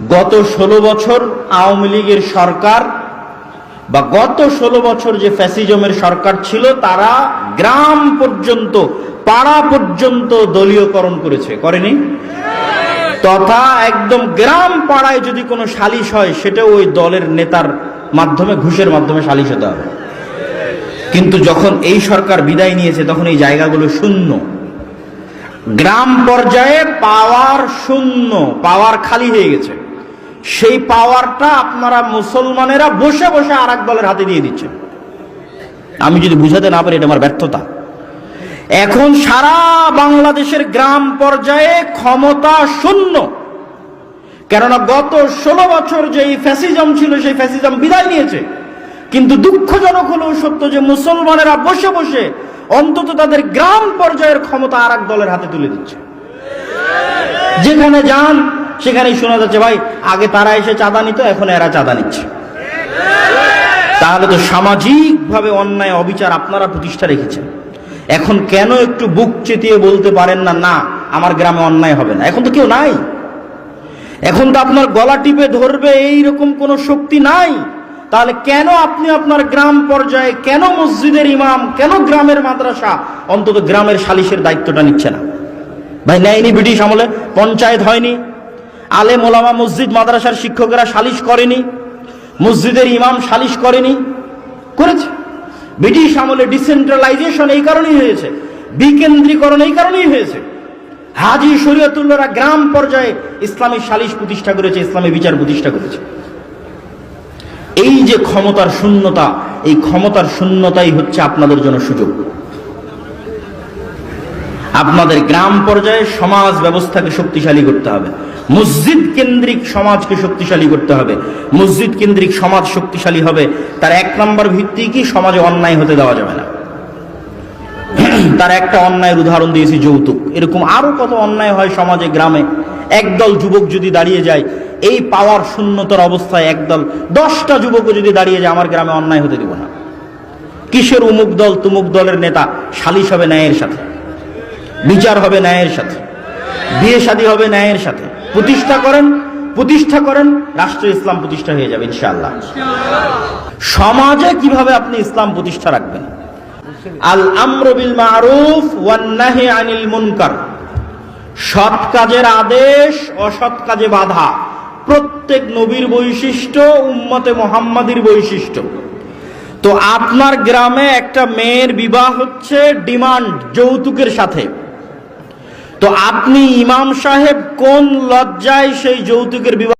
গত 16 বছর আওয়ামী লীগের সরকার বা গত 16 বছর যে ফ্যাসিজমের সরকার ছিল, তারা গ্রাম পর্যন্ত, পাড়া পর্যন্ত দলীয়করণ করেছে, করেনি? তথা একদম গ্রাম পাড়ায় যদি কোনো সালিশ হয়, সেটা ওই দলের নেতার মাধ্যমে, ঘুষের মাধ্যমে সালিশ হতে হবে। কিন্তু যখন এই সরকার বিদায় নিয়েছে, তখন এই জায়গাগুলো শূন্য। গ্রাম পর্যায়ে পাওয়ার শূন্য, পাওয়ার খালি হয়ে গেছে। সেই পাওয়ারটা আপনারা মুসলমানেরা বসে বসে আর এক দলের হাতে দিয়ে দিচ্ছেন। আমি যদি বুঝাতে না পারি, এটা আমার ব্যর্থতা। এখন সারা বাংলাদেশের গ্রাম পর্যায়ে ক্ষমতা শূন্য, কেননা গত 16 বছর যেই ফ্যাসিজম ছিল, সেই ফ্যাসিজম বিদায় নিয়েছে। কিন্তু দুঃখজনক হলেও সত্য যে মুসলমানেরা বসে বসে অন্তত তাদের গ্রাম পর্যায়ের ক্ষমতা আর এক দলের হাতে তুলে দিচ্ছে। যেখানে যান সেখানেই শোনা যাচ্ছে, ভাই আগে তারা এসে চাঁদা নিত, এখন এরা চাঁদা নিচ্ছে। তাহলে তো সামাজিকভাবে অন্যায় অবিচার আপনারা প্রতিষ্ঠা রেখেছেন। এখন কেন একটু বুক চেতিয়ে বলতে পারেন না, না আমার গ্রামে অন্যায় হবে না? এখন তো কেউ নাই, এখন তো আপনার গলা টিপে ধরবে এইরকম কোনো শক্তি নাই। তাহলে কেন আপনি আপনার গ্রাম পর্যায়ে, কেন মসজিদের ইমাম, কেন গ্রামের মাদ্রাসা অন্তত গ্রামের সালিশের দায়িত্বটা নিচ্ছে না? ভাই নেয়নি? ব্রিটিশ আমলে পঞ্চায়েত হয়নি? আলেম ওলামা, মসজিদ মাদ্রাসার শিক্ষকেরা সালিশ করেনি? মসজিদের ইমাম সালিশ করেনি? করেছে। ব্রিটিশ আমলে ডিসেন্ট্রালাইজেশন এই কারণেই হয়েছে, বিকেন্দ্রীকরণ এই কারণেই হয়েছে। হাজী শরীয়তুল্লাহরা গ্রাম পর্যায়ে ইসলামী সালিশ প্রতিষ্ঠা করেছে, ইসলামী বিচার প্রতিষ্ঠা করেছে। এই যে ক্ষমতার শূন্যতা, এই ক্ষমতার শূন্যতাই হচ্ছে আপনাদের জন্য সুযোগ। আপনাদের গ্রাম পর্যায়ে সমাজ ব্যবস্থাকে শক্তিশালী করতে হবে, মসজিদ কেন্দ্রিক সমাজকে শক্তিশালী করতে হবে। মসজিদ কেন্দ্রিক সমাজ শক্তিশালী হবে, তার 1 নম্বর ভিত্তি কি? সমাজে অন্যায় হতে দেওয়া যাবে না। তার একটা অন্যায়ের উদাহরণ দিয়েছি, যৌতুক। এরকম আরো কত অন্যায় হয় সমাজে, গ্রামে। একদল যুবক যদি দাঁড়িয়ে যায়, এই পাওয়ার শূন্যতার অবস্থায় একদল 10টা যুবকও যদি দাঁড়িয়ে যায়, আমার গ্রামে অন্যায় হতে দিব না। কিসের উমুক দল তুমুক দলের নেতা? সালিশ হবে ন্যায়ের সাথে, বিচার হবে ন্যায়ের সাথে, বিয়ে শাদী হবে ন্যায়ের সাথে। প্রতিষ্ঠা করেন, রাষ্ট্র ইসলাম প্রতিষ্ঠা হয়ে যাবে ইনশাআল্লাহ। সমাজে কিভাবে আপনি ইসলাম প্রতিষ্ঠা রাখবেন? আল আমরু বিল মারুফ ওয়ান নাহি আনিল মুনকার, সৎ কাজের আদেশ, অসৎ কাজে বাধা, প্রত্যেক নবীর বৈশিষ্ট্য, উম্মতে মুহাম্মাদির বৈশিষ্ট্য। তো আপনার গ্রামে একটা মেয়ের বিবাহ হচ্ছে ডিমান্ড, যৌতুকের সাথে। তো আপনি ইমাম সাহেব কোন লজ্জায় সেই যৌতুকের বিবাহ